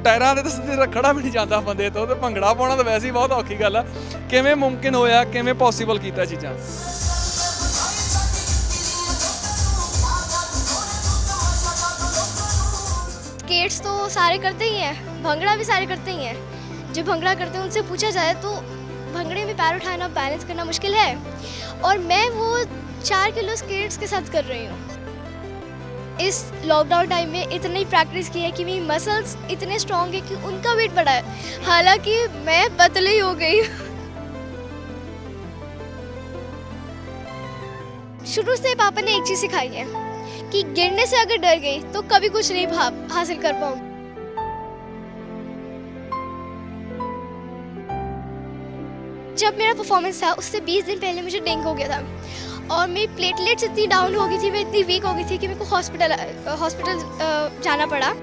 ਟਾਇਰਾਂ ਦੇ ਤਾਂ ਸਿੱਧੇ ਖੜਾ ਵੀ ਨਹੀਂ ਜਾਂਦਾ ਬੰਦੇ ਤੋਂ, ਤੇ ਭੰਗੜਾ ਪਾਉਣਾ ਤਾਂ ਵੈਸੇ ਹੀ ਬਹੁਤ ਔਖੀ ਗੱਲ ਆ। ਕਿਵੇਂ ਮੁਮਕਿਨ ਹੋਇਆ, ਕਿਵੇਂ ਪੋਸੀਬਲ ਕੀਤਾ ਚੀਜ਼ਾਂ? स्केट्स तो सारे करते ही हैं, भंगड़ा भी सारे करते ही हैं। जो भंगड़ा करते हैं उनसे पूछा जाए तो भंगड़े में पैर उठाना, बैलेंस करना मुश्किल है, और मैं वो 4 किलो स्केट्स के साथ कर रही हूँ। इस लॉकडाउन टाइम में इतनी प्रैक्टिस की है कि मेरी मसल्स इतने स्ट्रॉन्ग है कि उनका वेट बढ़ा है, हालांकि मैं पतली हो गई। शुरू से पापा ने एक चीज़ सिखाई है कि गिरने से अगर डर गई तो कभी कुछ नहीं हासिल कर पाऊंगी। जब मेरा परफॉर्मेंस था उससे 20 दिन पहले मुझे डेंगू हो गया था, और मेरी प्लेटलेट्स इतनी डाउन हो गई थी, मैं इतनी वीक हो गई थी कि मेरे को हॉस्पिटल जाना पड़ा।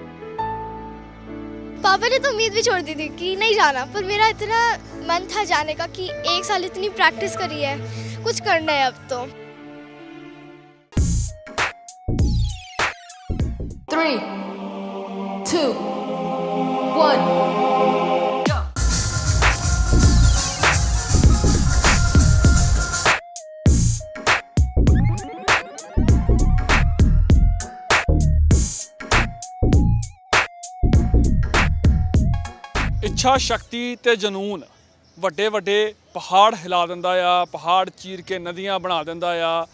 पापा ने तो उम्मीद भी छोड़ दी थी कि नहीं जाना, पर मेरा इतना मन था जाने का कि 1 साल इतनी प्रैक्टिस करी है, कुछ करना है अब तो। 3, 2, 1. ਇੱਛਾ ਸ਼ਕਤੀ ਤੇ ਜਨੂਨ ਵੱਡੇ ਵੱਡੇ ਪਹਾੜ ਹਿਲਾ ਦਿੰਦਾ ਆ, ਪਹਾੜ ਚੀਰ ਕੇ ਨਦੀਆਂ ਬਣਾ ਦਿੰਦਾ ਆ,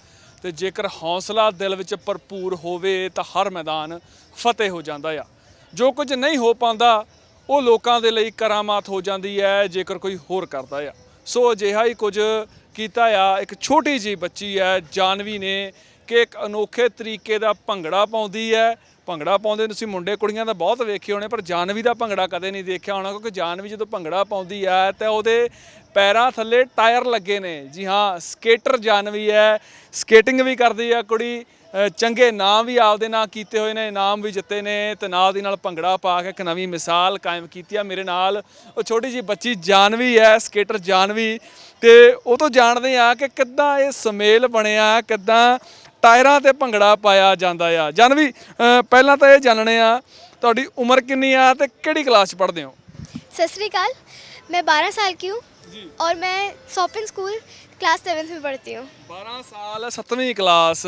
ਤੇ ਜੇਕਰ ਹੌਸਲਾ ਦਿਲ ਵਿੱਚ ਭਰਪੂਰ ਹੋਵੇ ਤਾਂ ਹਰ ਮੈਦਾਨ ਫਤਿਹ ਹੋ ਜਾਂਦਾ ਆ। ਜੋ ਕੁਝ ਨਹੀਂ ਹੋ ਪਾਉਂਦਾ ਉਹ ਲੋਕਾਂ ਦੇ ਲਈ ਕਰਾਮਾਤ ਹੋ ਜਾਂਦੀ ਹੈ ਜੇਕਰ ਕੋਈ ਹੋਰ ਕਰਦਾ ਆ। ਸੋ ਅਜਿਹਾ ਹੀ ਕੁਝ ਕੀਤਾ ਆ ਇੱਕ ਛੋਟੀ ਜਿਹੀ ਬੱਚੀ ਹੈ ਜਾਨਵੀ ਨੇ, ਕਿ ਇੱਕ ਅਨੋਖੇ ਤਰੀਕੇ ਦਾ ਭੰਗੜਾ ਪਾਉਂਦੀ ਹੈ। ਭੰਗੜਾ ਪਾਉਂਦੇ ਤੁਸੀਂ ਮੁੰਡੇ ਕੁੜੀਆਂ ਦਾ ਬਹੁਤ ਵੇਖੇ ਹੋਣੇ, ਪਰ ਜਾਨਵੀ ਦਾ ਭੰਗੜਾ ਕਦੇ ਨਹੀਂ ਦੇਖਿਆ ਹੋਣਾ, ਕਿਉਂਕਿ ਜਾਨਵੀ ਜਦੋਂ ਭੰਗੜਾ ਪਾਉਂਦੀ ਹੈ ਤਾਂ ਉਹਦੇ ਪੈਰਾਂ ਥੱਲੇ ਟਾਇਰ ਲੱਗੇ ਨੇ। ਜੀ ਹਾਂ, ਸਕੇਟਰ ਜਾਨਵੀ ਹੈ, ਸਕੇਟਿੰਗ ਵੀ ਕਰਦੀ ਆ ਕੁੜੀ, ਚੰਗੇ ਨਾਮ ਵੀ ਆਪਦੇ ਨਾਂ ਕੀਤੇ ਹੋਏ ਨੇ, ਇਨਾਮ ਵੀ ਜਿੱਤੇ ਨੇ, ਤੇ ਨਾਲ ਦੀ ਨਾਲ ਭੰਗੜਾ ਪਾ ਕੇ ਇੱਕ ਨਵੀਂ ਮਿਸਾਲ ਕਾਇਮ ਕੀਤੀ ਆ। ਮੇਰੇ ਨਾਲ ਉਹ ਛੋਟੀ ਜਿਹੀ ਬੱਚੀ ਜਾਨਵੀ ਹੈ, ਸਕੇਟਰ ਜਾਨਵੀ, ਤੇ ਉਹ ਤੋਂ ਜਾਣਦੇ ਆ ਕਿ ਕਿੱਦਾਂ ਇਹ ਸੁਮੇਲ ਬਣਿਆ, ਕਿੱਦਾਂ ਟਾਇਰਾਂ ਤੇ ਭੰਗੜਾ ਪਾਇਆ ਜਾਂਦਾ ਆ। ਜਾਨਵੀ, ਪਹਿਲਾਂ ਤਾਂ ਇਹ ਜਾਣਨੇ ਆ ਤੁਹਾਡੀ ਉਮਰ ਕਿੰਨੀ ਆ ਤੇ ਕਿਹੜੀ ਕਲਾਸ 'ਚ ਪੜ੍ਹਦੇ ਹੋ? सत श्री अकाल, मैं 12 साल की हूँ और मैं सोपिन स्कूल क्लास 7th में पढ़ती हूँ। 12 ਸਾਲ 7ਵੀਂ ਕਲਾਸ,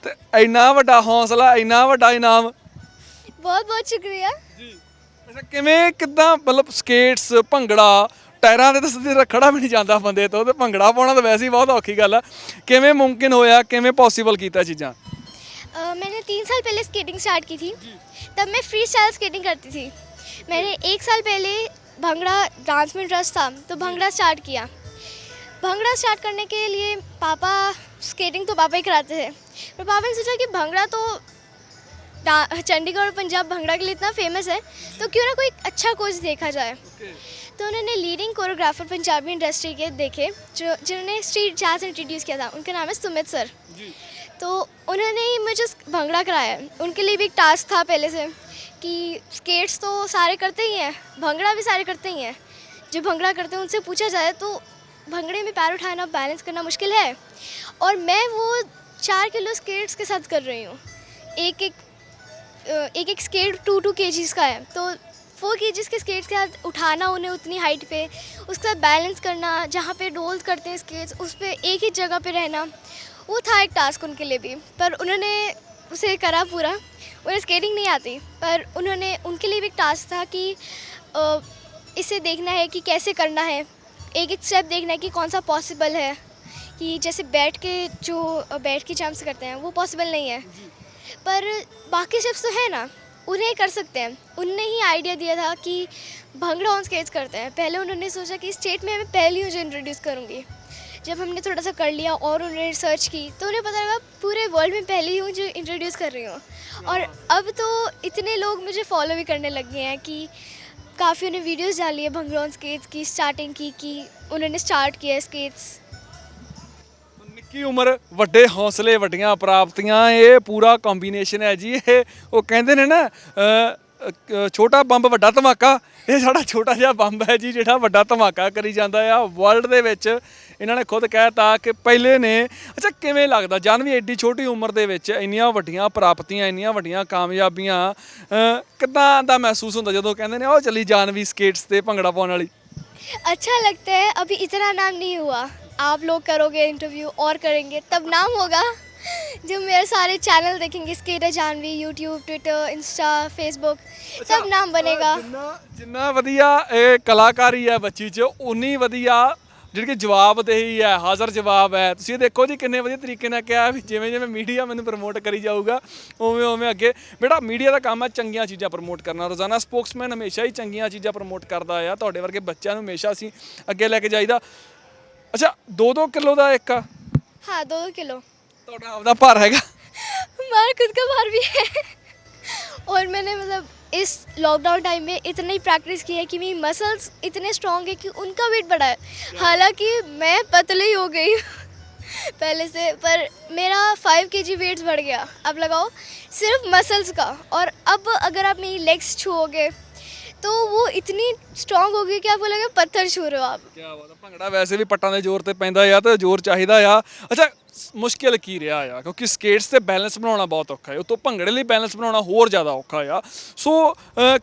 ਤੇ ਇੰਨਾ ਵੱਡਾ ਹੌਸਲਾ, ਇੰਨਾ ਵੱਡਾ ਇਨਾਮ। बहुत बहुत शुक्रिया। ਜੀ ਅੱਛਾ, ਕਿਵੇਂ ਕਿੱਦਾਂ ਮਤਲਬ ਸਕੇਟਸ, ਭੰਗੜਾ, ਟਾਇਰਾਂ ਦੇ ਤਾਂ ਸਿੱਧੇ ਖੜਾ ਵੀ ਨਹੀਂ ਜਾਂਦਾ ਬੰਦੇ ਤੋਂ, ਤੇ ਭੰਗੜਾ ਪਾਉਣਾ ਤਾਂ ਵੈਸੇ ਹੀ ਬਹੁਤ ਔਖੀ ਗੱਲ ਆ। ਕਿਵੇਂ ਮੁਮਕਿਨ ਹੋਇਆ, ਕਿਵੇਂ ਪੋਸੀਬਲ ਕੀਤਾ ਚੀਜ਼ਾਂ? मैंने 3 साल पहले स्केटिंग स्टार्ट की थी, तब मैं फ्री स्टाइल स्केटिंग करती थी। मैंने 1 साल पहले भंगड़ा डांस में इंटरेस्ट था तो भंगड़ा स्टार्ट किया। भंगड़ा स्टार्ट करने के लिए पापा, स्केटिंग तो पापा ही कराते थे, पर पापा ने सोचा कि भंगड़ा तो चंडीगढ़ और पंजाब भंगड़ा के लिए इतना फेमस है, तो क्यों ना कोई अच्छा कोच देखा जाए। तो उन्होंने लीडिंग कोरियोग्राफर पंजाबी इंडस्ट्री के देखे जो जिन्होंने स्ट्रीट जैज़ इंट्रोड्यूस किया था, उनका नाम है सुमित सर। तो उन्होंने ही मुझे भंगड़ा कराया। उनके लिए भी एक टास्क था पहले से कि स्केट्स तो सारे करते ही हैं, भंगड़ा भी सारे करते ही हैं। जो भंगड़ा करते हैं उनसे पूछा जाए तो भंगड़े में पैर उठाना, बैलेंस करना मुश्किल है, और मैं वो 4 किलो स्केट्स के साथ कर रही हूँ। एक स्केट 2 kgs का है, तो 4 kgs के स्केट्स के साथ उठाना उन्हें उतनी हाइट पे, उसके साथ बैलेंस करना, जहाँ पे रोल करते हैं स्केट्स उस पर एक ही जगह पे रहना, वो था एक टास्क उनके लिए भी। पर उन्होंने उसे करा पूरा। उन्हें स्केटिंग नहीं आती, पर उनके लिए भी एक टास्क था कि इसे देखना है कि कैसे करना है, एक एक स्टेप देखना है कि कौन सा पॉसिबल है, कि जैसे बैठ के जंप से करते हैं वो पॉसिबल नहीं है, पर बाकी स्टेप्स तो है ना, उन्हें कर सकते हैं। उनने ही आइडिया दिया था कि भंगड़ा ऑन स्केट्स करते हैं। पहले उन्होंने सोचा कि स्टेट में मैं पहली हूँ जो इंट्रोड्यूस करूँगी। जब हमने थोड़ा सा कर लिया और उन्होंने रिसर्च की तो उन्हें पता लगा पूरे वर्ल्ड में पहली हूँ जो इंट्रोड्यूस कर रही हूँ। और अब तो इतने लोग मुझे फॉलो भी करने लग गए हैं कि काफ़ी उन्हें वीडियोस डाली है भंगड़ा ऑन स्केट्स की, स्टार्टिंग की कि उन्होंने स्टार्ट किया स्केट्स। निक्की उम्र ਵੱਡੇ ਹੌਸਲੇ ਵੱਡੀਆਂ ਪ੍ਰਾਪਤੀਆਂ, ਇਹ ਪੂਰਾ ਕੰਬੀਨੇਸ਼ਨ ਹੈ ਜੀ। ਇਹ ਉਹ ਕਹਿੰਦੇ ਨੇ ਨਾ ਛੋਟਾ ਬੰਬ ਵੱਡਾ ਧਮਾਕਾ, ਇਹ ਸਾਡਾ ਛੋਟਾ ਜਿਹਾ ਬੰਬ ਹੈ ਜੀ ਜਿਹੜਾ ਵੱਡਾ ਧਮਾਕਾ ਕਰੀ ਜਾਂਦਾ ਆ ਵਰਲਡ ਦੇ ਵਿੱਚ। ਇਹਨਾਂ ਨੇ ਖੁਦ ਕਹਿਤਾ ਕਿ ਪਹਿਲੇ ਨੇ। ਅੱਛਾ, ਕਿਵੇਂ ਲੱਗਦਾ ਜਾਨਵੀ ਐਡੀ ਛੋਟੀ ਉਮਰ ਦੇ ਵਿੱਚ ਇੰਨੀਆਂ ਵੱਡੀਆਂ ਪ੍ਰਾਪਤੀਆਂ, ਇੰਨੀਆਂ ਵੱਡੀਆਂ ਕਾਮਯਾਬੀਆਂ, ਕਿੱਦਾਂ ਦਾ ਮਹਿਸੂਸ ਹੁੰਦਾ ਜਦੋਂ ਕਹਿੰਦੇ ਨੇ ਉਹ ਚੱਲੀ ਜਾਨਵੀ ਸਕੇਟਸ ਤੇ ਭੰਗੜਾ ਪਾਉਣ वाली? अच्छा लगता है। अभी इतना नाम नहीं हुआ, आप लोग करोगे इंटरव्यू और करेंगे तब नाम होगा। जब मेरे सारे चैनल देखेंगे skater Jahnavi, YouTube, Twitter, Insta, Facebook, तब नाम बनेगा। ਜਿੰਨਾ ਵਧੀਆ ਇਹ ਕਲਾਕਾਰੀ ਹੈ ਬੱਚੀ 'ਚ, ਉਨੀ ਵਧੀਆ ਜਿਹੜੀ ਕਿ ਜਵਾਬਦੇਹੀ ਹੈ, ਹਾਜ਼ਰ ਜਵਾਬ ਹੈ। ਤੁਸੀਂ ਦੇਖੋ ਜੀ ਕਿੰਨੇ ਵਧੀਆ ਤਰੀਕੇ ਨਾਲ ਕਿਹਾ ਵੀ ਜਿਵੇਂ ਜਿਵੇਂ ਮੀਡੀਆ ਮੈਨੂੰ ਪ੍ਰਮੋਟ ਕਰੀ ਜਾਊਗਾ ਉਵੇਂ ਉਵੇਂ ਅੱਗੇ। ਬੇਟਾ ਮੀਡੀਆ ਦਾ ਕੰਮ ਹੈ ਚੰਗੀਆਂ ਚੀਜ਼ਾਂ ਪ੍ਰਮੋਟ ਕਰਨਾ। ਰੋਜ਼ਾਨਾ ਸਪੋਕਸਮੈਨ ਹਮੇਸ਼ਾ ਹੀ ਚੰਗੀਆਂ ਚੀਜ਼ਾਂ ਪ੍ਰਮੋਟ ਕਰਦਾ ਆ। ਤੁਹਾਡੇ ਵਰਗੇ ਬੱਚਿਆਂ ਨੂੰ ਹਮੇਸ਼ਾ ਅਸੀਂ ਅੱਗੇ ਲੈ ਕੇ ਜਾਈਦਾ। ਅੱਛਾ, 2-2 ਕਿਲੋ ਦਾ ਇੱਕ ਆ हाँ, 2 किलो ਤੁਹਾਡਾ ਆਪਦਾ ਭਾਰ ਹੈਗਾ? हमारा खुद का भार भी है। और मैंने मतलब इस लॉकडाउन टाइम में इतनी प्रैक्टिस की है कि मेरी मसल्स इतने स्ट्रॉन्ग है कि उनका वेट बढ़ा है। हालांकि मैं पतली हो गई पहले से, पर मेरा 5 kg वेट बढ़ गया। अब लगाओ सिर्फ मसल्स का। और अब अगर आप मेरी लेग्स छूओगे तो वो इतनी स्ट्रॉन्ग होगी कि आपको लगेगा पत्थर छू रहे हो आप। ਕੀ ਬਾਤ ਹੈ। ਭੰਗੜਾ ਵੈਸੇ ਵੀ ਪੱਟਾਂ ਦੇ ਜ਼ੋਰ ਤੇ ਪੈਂਦਾ ਆ ਤੇ ਜ਼ੋਰ ਚਾਹੀਦਾ ਆ। ਅੱਛਾ, ਮੁਸ਼ਕਿਲ ਕੀ ਰਿਹਾ ਆ? ਕਿਉਂਕਿ ਸਕੇਟਸ ਤੇ ਬੈਲੈਂਸ ਬਣਾਉਣਾ ਬਹੁਤ ਔਖਾ ਹੈ, ਉਤੋਂ ਭੰਗੜੇ ਲਈ ਬੈਲੈਂਸ ਬਣਾਉਣਾ ਹੋਰ ਜ਼ਿਆਦਾ ਔਖਾ ਆ। ਸੋ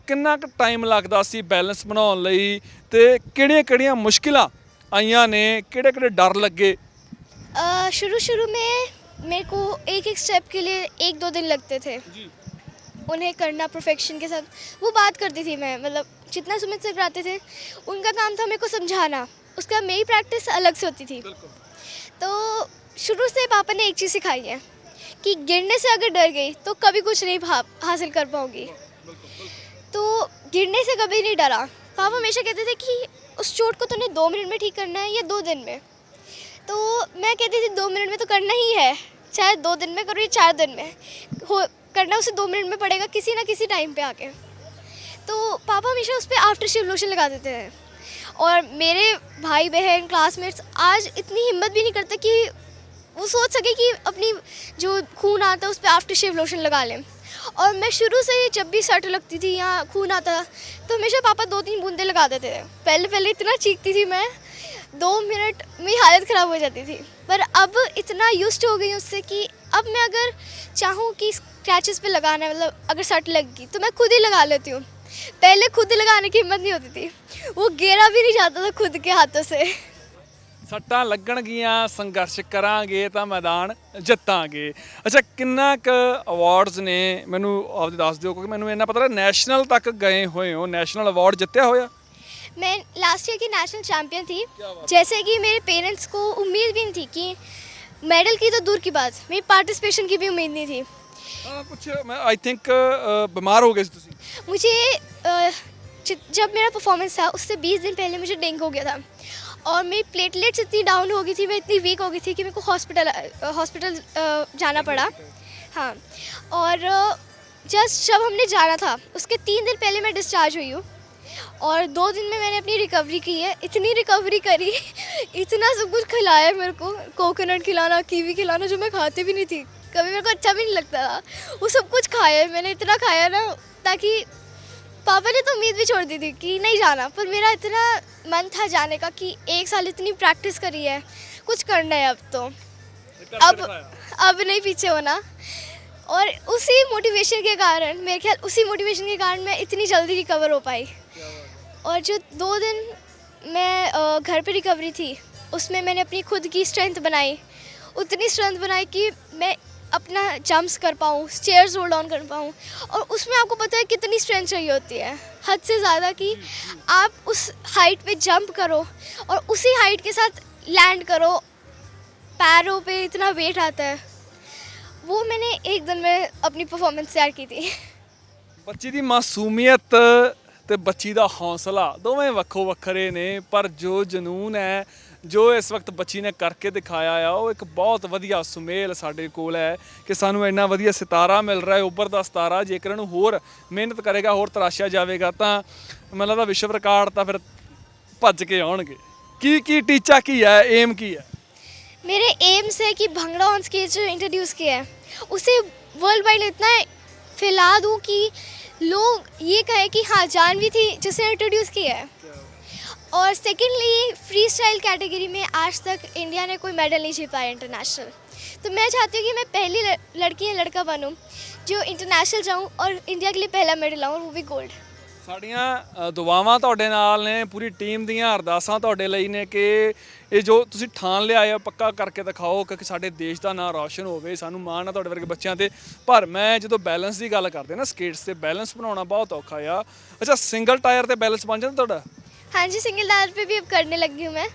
ਕਿੰਨਾ ਕੁ ਟਾਈਮ ਲੱਗਦਾ ਸੀ ਬੈਲੈਂਸ ਬਣਾਉਣ ਲਈ ਤੇ ਕਿਹੜੀਆਂ ਕਿਹੜੀਆਂ ਮੁਸ਼ਕਿਲਾਂ ਆਈਆਂ ਨੇ, ਕਿਹੜੇ ਕਿਹੜੇ ਡਰ ਲੱਗੇ? शुरू में मेरे को एक एक स्टेप के लिए 1-2 दिन लगते थे जी। उन्हें करना परफेक्शन के साथ। वो बात करती थी मैं, मतलब जितना समझ से कराते थे उनका काम था मेरे को समझाना। उसके बाद मेरी प्रैक्टिस अलग से होती थी। तो शुरू से पापा ने एक चीज़ सिखाई है कि गिरने से अगर डर गई तो कभी कुछ नहीं हासिल कर पाऊंगी। तो गिरने से कभी नहीं डरा। पापा हमेशा कहते थे कि उस चोट को तूने 2 मिनट में ठीक करना है या 2 दिन में। तो मैं कहती थी 2 मिनट में तो करना ही है, चाहे 2 दिन में करो या 4 दिन में हो, करना उसे 2 मिनट में पड़ेगा किसी ना किसी टाइम पे आके। तो पापा हमेशा उस पर आफ्टर शेव लोशन लगा देते हैं। और मेरे भाई बहन क्लासमेट्स आज इतनी हिम्मत भी नहीं करते कि वो सोच सके कि अपनी जो खून आता है उस पर आफ्टर शेव लोशन लगा लें। और मैं शुरू से ही जब भी सट लगती थी या खून आता था तो हमेशा पापा 2-3 बूंदे लगा देते थे। पहले इतना चीखती थी मैं, 2 मिनट मेरी हालत ख़राब हो जाती थी। पर अब इतना यूज्ड हो गई उससे कि अब मैं अगर चाहूँ कि स्क्रैचेस पे लगाना है, मतलब अगर सट लग गई तो मैं खुद ही लगा लेती हूँ। पहले खुद लगाने की हिम्मत नहीं होती थी, वो गेरा भी नहीं जाता था खुद के हाथों से। ਸੱਟਾਂ ਲੱਗਣਗੀਆਂ, ਸੰਘਰਸ਼ ਕਰਾਂਗੇ ਤਾਂ ਮੈਦਾਨ ਜਿੱਤਾਂਗੇ। ਅੱਛਾ, ਕਿੰਨਾ ਕੁ ਅਵਾਰਡਸ ਨੇ ਮੈਨੂੰ ਆਪਦੇ ਦੱਸ ਦਿਓ, ਕਿਉਂਕਿ ਮੈਨੂੰ ਇੰਨਾ ਪਤਾ ਨੈਸ਼ਨਲ ਤੱਕ ਗਏ ਹੋਏ ਹੋ, ਨੈਸ਼ਨਲ ਅਵਾਰਡ ਜਿੱਤਿਆ ਹੋਇਆ? मैं लास्ट ईयर की नेशनल चैम्पियन थी। जैसे कि मेरे पेरेंट्स को उम्मीद भी नहीं थी कि मेडल की तो दूर की बात, मेरी पार्टिसिपेशन की भी उम्मीद नहीं थी। ਕੁਛ ਮੈਂ ਆਈ ਥਿੰਕ ਬਿਮਾਰ ਹੋ ਗਏ ਸੀ ਤੁਸੀਂ? मुझे जब मेरा परफॉर्मेंस था उससे 20 दिन पहले मुझे डेंगू हो गया था। और मेरी प्लेटलेट्स इतनी डाउन हो गई थी, मैं इतनी वीक हो गई थी कि मेरे को हॉस्पिटल जाना पड़ा। हाँ, और जस्ट जब हमने जाना था उसके 3 दिन पहले मैं डिस्चार्ज हुई हूँ। और 2 दिन में मैंने अपनी रिकवरी की है। इतनी रिकवरी करी, इतना सब कुछ खिलाया मेरे को, कोकोनट खिलाना, कीवी खिलाना, जो मैं खाती भी नहीं थी, कभी मेरे को अच्छा भी नहीं लगता था, वो सब कुछ खाया है मैंने। इतना खाया ना, ताकि पापा ने तो उम्मीद भी छोड़ दी थी कि नहीं जाना, पर मेरा इतना मन था जाने का कि 1 साल इतनी प्रैक्टिस करी है, कुछ करना है अब तो, अब नहीं पीछे होना। और उसी मोटिवेशन के कारण, मेरे ख्याल उसी मोटिवेशन के कारण मैं इतनी जल्दी रिकवर हो पाई। और जो 2 दिन मैं घर पे रिकवरी थी उसमें मैंने अपनी खुद की स्ट्रेंथ बनाई, उतनी स्ट्रेंथ बनाई कि मैं अपना जंप्स कर पाऊँ, स्टेयर्स रोल डाउन कर पाऊँ। और उसमें आपको पता है कितनी स्ट्रेंथ चाहिए होती है, हद से ज़्यादा, कि आप उस हाइट पे जंप करो और उसी हाइट के साथ लैंड करो, पैरों पे इतना वेट आता है। वो मैंने एक दिन में अपनी परफॉर्मेंस तैयार की थी। ਬੱਚੀ ਦੀ ਮਾਸੂਮੀਅਤ ਤੇ ਬੱਚੀ ਦਾ ਹੌਸਲਾ ਦੋਵੇਂ ਵੱਖੋ ਵੱਖਰੇ ਨੇ, ਪਰ ਜੋ ਜਨੂਨ ਹੈ ਜੋ ਇਸ ਵਕਤ ਬੱਚੀ ਨੇ ਕਰਕੇ ਦਿਖਾਇਆ ਆ ਉਹ ਇੱਕ ਬਹੁਤ ਵਧੀਆ ਸੁਮੇਲ ਸਾਡੇ ਕੋਲ ਹੈ ਕਿ ਸਾਨੂੰ ਇੰਨਾ ਵਧੀਆ ਸਿਤਾਰਾ ਮਿਲ ਰਿਹਾ ਹੈ, ਉੱਭਰਦਾ ਸਿਤਾਰਾ। ਜੇਕਰ ਇਹਨੂੰ ਹੋਰ ਮਿਹਨਤ ਕਰੇਗਾ, ਹੋਰ ਤਰਾਸ਼ਿਆ ਜਾਵੇਗਾ ਤਾਂ ਮੈਨੂੰ ਲੱਗਦਾ ਵਿਸ਼ਵ ਰਿਕਾਰਡ ਤਾਂ ਫਿਰ ਭੱਜ ਕੇ ਆਉਣਗੇ। ਕੀ ਟੀਚਾ ਕੀ ਹੈ, ਏਮ ਕੀ ਹੈ? मेरे एम्स है कि भंगड़ा ऑन स्टेज जो इंट्रोड्यूस किया है उसे वर्ल्ड वाइड इतना फैला दूँ कि लोग ये कहें कि हाँ जानवी थी जिसने इंट्रोड्यूस किया है। और सेकेंडली फ्री स्टाइल कैटेगरी में आज तक इंडिया ने कोई मेडल नहीं जीता है इंटरनेशनल। तो मैं चाहती हूँ कि मैं पहली लड़की या लड़का बनूँ जो इंटरनेशनल जाऊँ और इंडिया के लिए पहला मेडल लाऊँ, वो भी गोल्ड। ਸਾਡੀਆਂ ਦੁਆਵਾਂ ਤੁਹਾਡੇ ਨਾਲ ਨੇ, ਪੂਰੀ ਟੀਮ ਦੀਆਂ ਅਰਦਾਸਾਂ ਤੁਹਾਡੇ ਲਈ ਨੇ ਕਿ ਇਹ ਜੋ ਤੁਸੀਂ ਠਾਣ ਲਿਆ ਆ ਪੱਕਾ ਕਰਕੇ ਦਿਖਾਓ ਕਿ ਸਾਡੇ ਦੇਸ਼ ਦਾ ਨਾਂ ਰੌਸ਼ਨ ਹੋਵੇ। ਸਾਨੂੰ ਮਾਣ ਆ ਤੁਹਾਡੇ ਵਰਗੇ ਬੱਚਿਆਂ ਤੇ। ਪਰ ਮੈਂ ਜਦੋਂ ਬੈਲੈਂਸ ਦੀ ਗੱਲ ਕਰਦੇ ਨਾ, ਸਕੇਟਸ ਤੇ ਬੈਲੈਂਸ ਬਣਾਉਣਾ ਬਹੁਤ ਔਖਾ ਆ। ਅੱਛਾ, ਸਿੰਗਲ ਟਾਇਰ ਤੇ ਬੈਲੈਂਸ बन ਜਾਂਦਾ ਤੁਹਾਡਾ? हाँ जी, सिंगल टायर पे भी अब करने लगी हूँ मैं।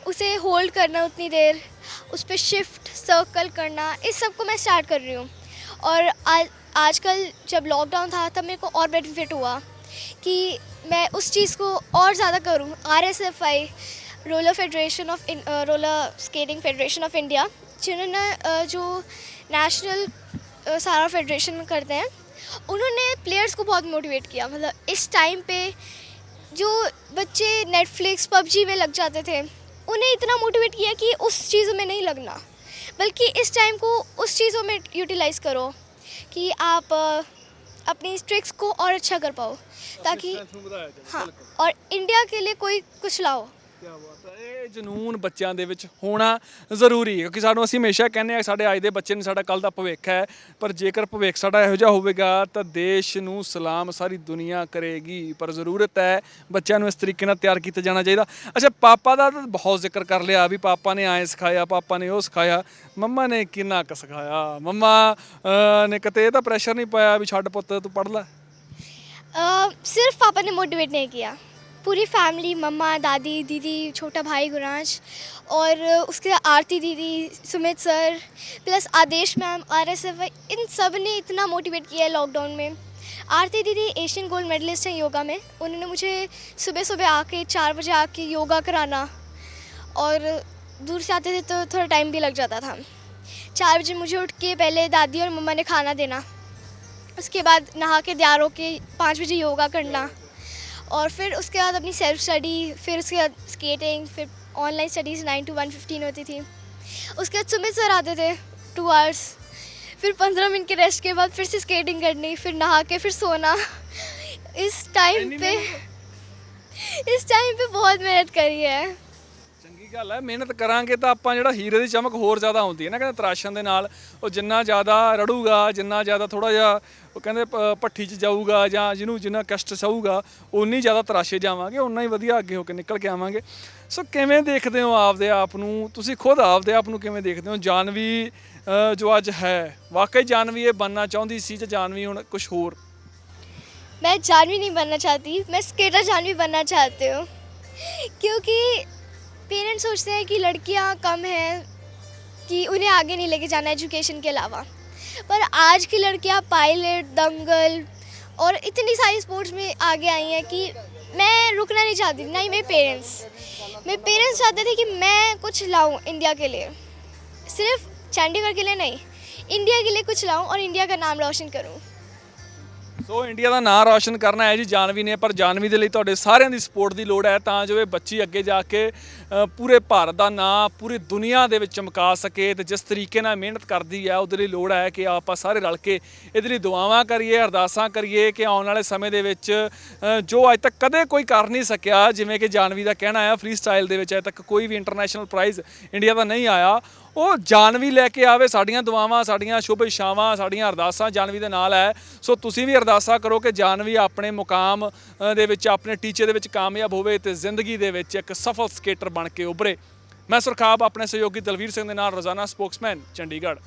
उसे होल्ड करना उतनी देर, उस पर शिफ्ट सर्कल करना, इस सब को मैं स्टार्ट कर रही हूँ। और आजकल जब लॉकडाउन था तब मेरे को और बेनिफिट हुआ कि मैं उस चीज़ को और ज़्यादा करूँ। RSFI roller federation of roller skating federation of India, जिन्होंने जो नेशनल सारा फेडरेशन करते हैं, उन्होंने प्लेयर्स को बहुत मोटिवेट किया। मतलब इस टाइम पे जो बच्चे नेटफ्लिक्स पबजी में लग जाते थे, उन्हें इतना मोटिवेट किया कि उस चीज़ों में नहीं लगना, बल्कि इस टाइम को उस चीज़ों में यूटिलाइज़ करो कि आप अपनी ट्रिक्स को और अच्छा कर पाओ, ताकि हाँ और इंडिया के लिए कोई कुछ लाओ। ਕਿਆ ਬਾਤ ਹੈ। ਇਹ ਜਨੂਨ ਬੱਚਿਆਂ ਦੇ ਵਿੱਚ ਹੋਣਾ ਜ਼ਰੂਰੀ ਹੈ, ਕਿਉਂਕਿ ਸਾਨੂੰ ਅਸੀਂ ਹਮੇਸ਼ਾ ਕਹਿੰਦੇ ਆ ਸਾਡੇ ਅੱਜ ਦੇ ਬੱਚੇ ਨੇ ਸਾਡਾ ਕੱਲ ਦਾ ਭਵਿੱਖ ਹੈ। ਪਰ ਜੇਕਰ ਭਵਿੱਖ ਸਾਡਾ ਇਹੋ ਜਿਹਾ ਹੋਵੇਗਾ ਤਾਂ ਦੇਸ਼ ਨੂੰ ਸਲਾਮ ਸਾਰੀ ਦੁਨੀਆ ਕਰੇਗੀ। ਪਰ ਜ਼ਰੂਰਤ ਹੈ ਬੱਚਿਆਂ ਨੂੰ ਇਸ ਤਰੀਕੇ ਨਾਲ ਤਿਆਰ ਕੀਤਾ ਜਾਣਾ ਚਾਹੀਦਾ। ਅੱਛਾ, ਪਾਪਾ ਦਾ ਤਾਂ ਬਹੁਤ ਜ਼ਿਕਰ ਕਰ ਲਿਆ ਵੀ ਪਾਪਾ ਨੇ ਐਂ ਸਿਖਾਇਆ, ਪਾਪਾ ਨੇ ਉਹ ਸਿਖਾਇਆ। ਮੰਮਾ ਨੇ ਕਿੰਨਾ ਕੁ ਸਿਖਾਇਆ? ਮੰਮਾ ਨੇ ਕਿਤੇ ਇਹ ਤਾਂ ਪ੍ਰੈਸ਼ਰ ਨਹੀਂ ਪਾਇਆ ਵੀ ਛੱਡ ਪੁੱਤ ਤੂੰ ਪੜ੍ਹ ਲੈ? सिर्फ पापा ने मोटिवेट नहीं किया, पूरी फैमिली, मम्मा, दादी, दीदी, छोटा भाई गुरांश, और उसके बाद आरती दीदी, सुमित सर, प्लस आदेश मैम, RSFI, इन सब ने इतना मोटिवेट किया है लॉकडाउन में। आरती दीदी एशियन गोल्ड मेडलिस्ट हैं योगा में। उन्होंने मुझे सुबह सुबह आके 4 बजे आके योगा कराना, और दूर से आते थे तो थोड़ा टाइम भी लग जाता था। 4 बजे मुझे उठ के पहले दादी और मम्मा ने खाना देना, उसके बाद नहा के तैयार होके 5 बजे योगा करना, और फिर उसके बाद अपनी सेल्फ स्टडी, फिर उसके बाद स्केटिंग, फिर ऑनलाइन स्टडीज़ 9 to 1:15 होती थी। उसके बाद सुमित सर आते थे 2 आवर्स, फिर 15 मिनट के रेस्ट के बाद फिर से स्केटिंग करनी, फिर नहा के फिर सोना। इस टाइम पे बहुत मेहनत करी है। ਚੰਗੀ ਗੱਲ ਹੈ, ਮਿਹਨਤ ਕਰਾਂਗੇ ਤਾਂ ਆਪਾਂ ਜਿਹੜਾ ਹੀਰੇ ਦੀ ਚਮਕ ਹੋਰ ਜ਼ਿਆਦਾ ਹੁੰਦੀ ਹੈ ਨਾ। ਕਹਿੰਦੇ ਤਰਾਸ਼ਣ ਦੇ ਨਾਲ ਉਹ ਜਿੰਨਾ ਜ਼ਿਆਦਾ ਰੜੂਗਾ, ਜਿੰਨਾ ਜ਼ਿਆਦਾ ਥੋੜਾ ਜਿਹਾ ਉਹ ਕਹਿੰਦੇ ਭੱਠੀ 'ਚ ਜਾਊਗਾ, ਜਾਂ ਜਿਹਨੂੰ ਜਿੰਨਾ ਕਸ਼ਟ ਸਹੂਗਾ, ਉਨੀ ਜ਼ਿਆਦਾ ਤਰਾਸ਼ੇ ਜਾਵਾਂਗੇ, ਉਨਾ ਹੀ ਵਧੀਆ ਅੱਗੇ ਹੋ ਕੇ ਨਿਕਲ ਕੇ ਆਵਾਂਗੇ। ਸੋ ਕਿਵੇਂ ਦੇਖਦੇ ਹੋ ਆਪਦੇ ਆਪ ਨੂੰ? ਤੁਸੀਂ ਖੁਦ ਆਪਦੇ ਆਪ ਨੂੰ ਕਿਵੇਂ ਦੇਖਦੇ ਹੋ? ਜਾਨਵੀ ਜੋ ਅੱਜ ਹੈ, ਵਾਕਈ ਜਾਨਵੀ ਇਹ ਬਣਨਾ ਚਾਹੁੰਦੀ ਸੀ ਜਾਂ ਜਾਨਵੀ ਹੁਣ ਕੁਝ ਹੋਰ? मैं जानवी नहीं बनना चाहती, मैं स्केटर जानवी बनना चाहती हूँ, क्योंकि पेरेंट्स सोचते हैं कि लड़कियाँ कम हैं, कि उन्हें आगे नहीं लेके जाना एजुकेशन के अलावा। पर आज की लड़कियाँ पायलट, दंगल और इतनी सारी स्पोर्ट्स में आगे आई हैं कि मैं रुकना नहीं चाहती। ना ही मेरे पेरेंट्स चाहते थे कि मैं कुछ लाऊं इंडिया के लिए, सिर्फ चंडीगढ़ के लिए नहीं, इंडिया के लिए कुछ लाऊं और इंडिया का नाम रोशन करूं। ਸੋ ਇੰਡੀਆ ਦਾ ਨਾਂ ਰੌਸ਼ਨ ਕਰਨਾ ਹੈ ਜੀ ਜਾਨਵੀ ਨੇ। ਪਰ ਜਾਨਵੀ ਦੇ ਲਈ ਤੁਹਾਡੇ ਸਾਰਿਆਂ ਦੀ ਸਪੋਰਟ ਦੀ ਲੋੜ ਹੈ, ਤਾਂ ਜੋ ਇਹ ਬੱਚੀ ਅੱਗੇ ਜਾ ਕੇ ਪੂਰੇ ਭਾਰਤ ਦਾ ਨਾਂ ਪੂਰੀ ਦੁਨੀਆ ਦੇ ਵਿੱਚ ਚਮਕਾ ਸਕੇ। ਤੇ ਜਿਸ ਤਰੀਕੇ ਨਾਲ ਮਿਹਨਤ ਕਰਦੀ ਹੈ, ਉਹਦੇ ਲਈ ਲੋੜ ਹੈ ਕਿ ਆਪਾਂ ਸਾਰੇ ਰਲ ਕੇ ਇਹਦੇ ਲਈ ਦੁਆਵਾਂ ਕਰੀਏ, ਅਰਦਾਸਾਂ ਕਰੀਏ ਕਿ ਆਉਣ ਵਾਲੇ ਸਮੇਂ ਦੇ ਵਿੱਚ ਜੋ ਅੱਜ ਤੱਕ ਕਦੇ ਕੋਈ ਕਰ ਨਹੀਂ ਸਕਿਆ, ਜਿਵੇਂ ਕਿ ਜਾਨਵੀ ਦਾ ਕਹਿਣਾ ਹੈ, ਫ੍ਰੀ ਸਟਾਈਲ ਦੇ ਵਿੱਚ ਅਜੇ ਤੱਕ ਕੋਈ ਵੀ ਇੰਟਰਨੈਸ਼ਨਲ ਪ੍ਰਾਈਜ਼ ਇੰਡੀਆ ਦਾ ਨਹੀਂ ਆਇਆ, ਉਹ ਜਾਨਵੀ ਲੈ ਕੇ ਆਵੇ। ਸਾਡੀਆਂ ਦੁਆਵਾਂ, ਸਾਡੀਆਂ ਸ਼ੁਭ ਇਛਾਵਾਂ, ਸਾਡੀਆਂ ਅਰਦਾਸਾਂ ਜਾਨਵੀ ਦੇ ਨਾਲ ਹੈ। ਸੋ ਤੁਸੀਂ ਵੀ ਅਰਦਾਸਾਂ ਕਰੋ ਕਿ ਜਾਨਵੀ ਆਪਣੇ ਮੁਕਾਮ ਦੇ ਵਿੱਚ, ਆਪਣੇ ਟੀਚੇ ਦੇ ਵਿੱਚ ਕਾਮਯਾਬ ਹੋਵੇ ਤੇ ਜ਼ਿੰਦਗੀ ਦੇ ਵਿੱਚ ਇੱਕ ਸਫਲ ਸਕੇਟਰ ਬਣ ਕੇ ਉੱਭਰੇ। ਮੈਂ ਸੁਰਖਾਬ ਆਪਣੇ ਸਹਿਯੋਗੀ ਦਲਵੀਰ ਸਿੰਘ ਦੇ ਨਾਲ, ਰੋਜ਼ਾਨਾ ਸਪੋਕਸਮੈਨ, ਚੰਡੀਗੜ੍ਹ।